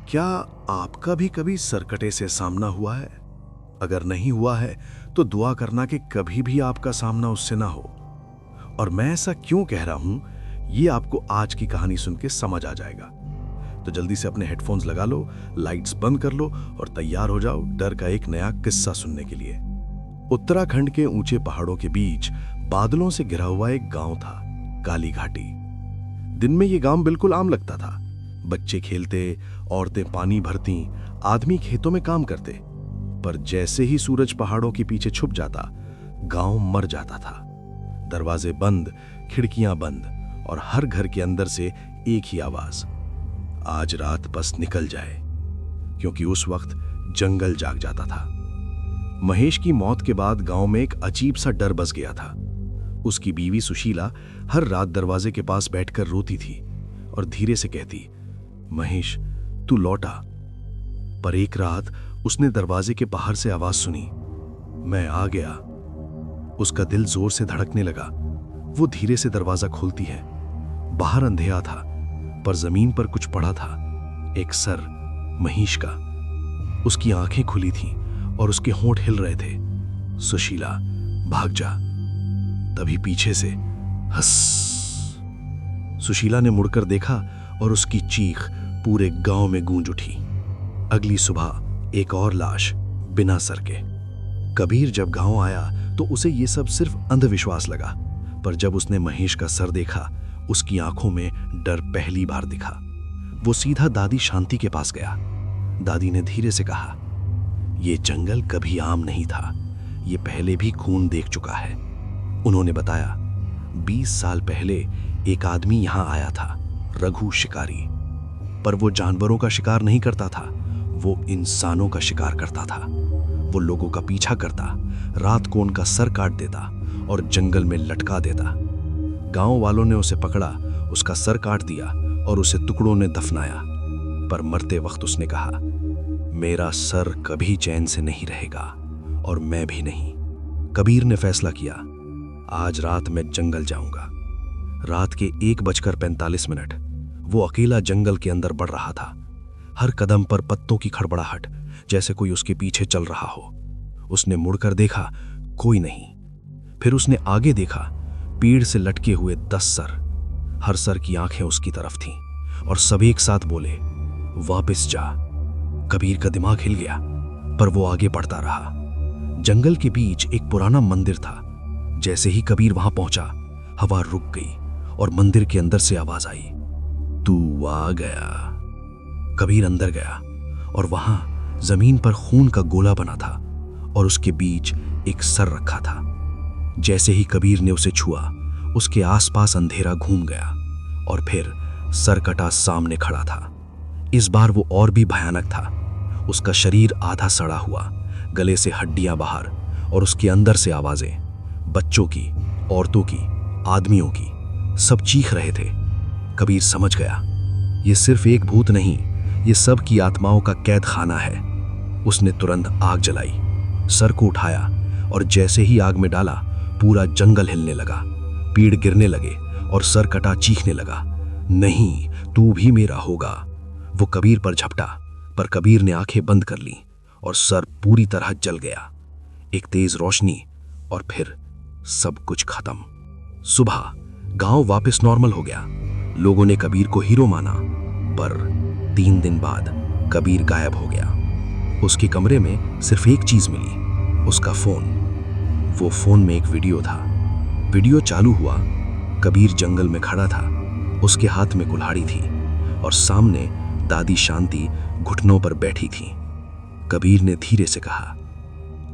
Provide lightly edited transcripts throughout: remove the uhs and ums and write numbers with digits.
क्या आपका भी कभी सरकटे से सामना हुआ है? अगर नहीं हुआ है तो दुआ करना कि कभी भी आपका सामना उससे ना हो। और मैं ऐसा क्यों कह रहा हूं, ये आपको आज की कहानी सुन के समझ आ जाएगा। तो जल्दी से अपने हेडफोन्स लगा लो, लाइट्स बंद कर लो और तैयार हो जाओ डर का एक नया किस्सा सुनने के लिए। उत्तराखंड के ऊंचे पहाड़ों के बीच बादलों से घिरा हुआ एक गांव था, काली घाटी। दिन में ये गांव बिल्कुल आम लगता था। बच्चे खेलते, औरतें पानी भरती, आदमी खेतों में काम करते। पर जैसे ही सूरज पहाड़ों के पीछे छुप जाता, गांव मर जाता था। दरवाजे बंद, खिड़कियां बंद और हर घर के अंदर से एक ही आवाज, आज रात बस निकल जाए। क्योंकि उस वक्त जंगल जाग जाता था। महेश की मौत के बाद गांव में एक अजीब सा डर बस गया था। उसकी बीवी सुशीला हर रात दरवाजे के पास बैठकर रोती थी और धीरे से कहती, महेश तू लौटा। पर एक रात उसने दरवाजे के बाहर से आवाज सुनी, मैं आ गया। उसका दिल जोर से धड़कने लगा। वो धीरे से दरवाजा खोलती है। बाहर अंधेरा था, पर जमीन पर कुछ पड़ा था, एक सर, महेश का। उसकी आंखें खुली थीं और उसके होंठ हिल रहे थे। सुशीला, भाग जा। तभी पीछे से हस। सुशीला ने मुड़कर देखा और उसकी चीख पूरे गांव में गूंज उठी। अगली सुबह एक और लाश, बिना सर के। कबीर जब गांव आया तो उसे यह सब सिर्फ अंधविश्वास लगा, पर जब उसने महेश का सर देखा, उसकी आंखों में डर पहली बार दिखा। वो सीधा दादी शांति के पास गया। दादी ने धीरे से कहा, यह जंगल कभी आम नहीं था, यह पहले भी खून देख चुका है। उन्होंने बताया, 20 साल पहले एक आदमी यहां आया था, रघु शिकारी। पर वो जानवरों का शिकार नहीं करता था, वो इंसानों का शिकार करता था। वो लोगों का पीछा करता, रात को उनका सर काट देता और जंगल में लटका देता। गांव वालों ने उसे पकड़ा, उसका सर काट दिया और उसे टुकड़ों में दफनाया। पर मरते वक्त उसने कहा, मेरा सर कभी चैन से नहीं रहेगा और मैं भी नहीं। कबीर ने फैसला किया, आज रात मैं जंगल जाऊंगा। रात के 1:45 वो अकेला जंगल के अंदर बढ़ रहा था। हर कदम पर पत्तों की खड़बड़ाहट, जैसे कोई उसके पीछे चल रहा हो। उसने मुड़कर देखा, कोई नहीं। फिर उसने आगे देखा, पेड़ से लटके हुए 10 सर। हर सर की आंखें उसकी तरफ थीं और सभी एक साथ बोले, वापस जा। कबीर का दिमाग हिल गया, पर वो आगे बढ़ता रहा। जंगल के बीच एक पुराना मंदिर था। जैसे ही कबीर वहां पहुंचा, हवा रुक गई और मंदिर के अंदर से आवाज आई, तू आ गया। कबीर अंदर गया और वहां जमीन पर खून का गोला बना था और उसके बीच एक सर रखा था। जैसे ही कबीर ने उसे छुआ, उसके आसपास अंधेरा घूम गया और फिर सर कटा सामने खड़ा था। इस बार वो और भी भयानक था। उसका शरीर आधा सड़ा हुआ, गले से हड्डियां बाहर और उसके अंदर से आवाजें, बच्चों की, औरतों की, आदमियों की, सब चीख रहे थे। कबीर समझ गया, ये सिर्फ एक भूत नहीं, ये सब की आत्माओं का कैद खाना है। उसने तुरंत आग जलाई, सर को उठाया और जैसे ही आग में डाला, पूरा जंगल हिलने लगा। पेड़ गिरने लगे और सर कटा चीखने लगा, नहीं, तू भी मेरा होगा। वो कबीर पर झपटा, पर कबीर ने आंखें बंद कर ली और सर पूरी तरह जल गया। एक तेज रोशनी और फिर सब कुछ खत्म। सुबह गांव वापस नॉर्मल हो गया। लोगों ने कबीर को हीरो माना, पर 3 दिन बाद कबीर गायब हो गया। उसके कमरे में सिर्फ एक चीज मिली, उसका फोन। वो फोन में एक वीडियो था। वीडियो चालू हुआ, कबीर जंगल में खड़ा था। उसके हाथ में कुल्हाड़ी थी और सामने दादी शांति घुटनों पर बैठी थी। कबीर ने धीरे से कहा,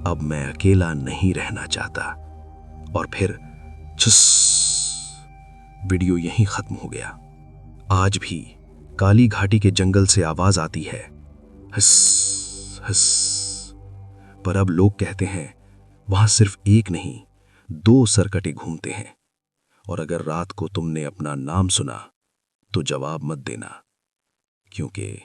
अब मैं अकेला नहीं रहना चाहता। और फिर छुस, वीडियो यहीं खत्म हो गया। आज भी काली घाटी के जंगल से आवाज आती है, हस हस। पर अब लोग कहते हैं, वहां सिर्फ एक नहीं, 2 सरकटे घूमते हैं। और अगर रात को तुमने अपना नाम सुना तो जवाब मत देना, क्योंकि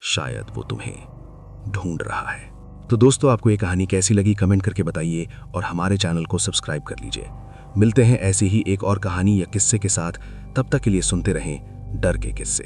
शायद वो तुम्हें ढूंढ रहा है। तो दोस्तों, आपको ये कहानी कैसी लगी कमेंट करके बताइए और हमारे चैनल को सब्सक्राइब कर लीजिए। मिलते हैं ऐसी ही एक और कहानी या किस्से के साथ। तब तक के लिए सुनते रहें डर के किस्से।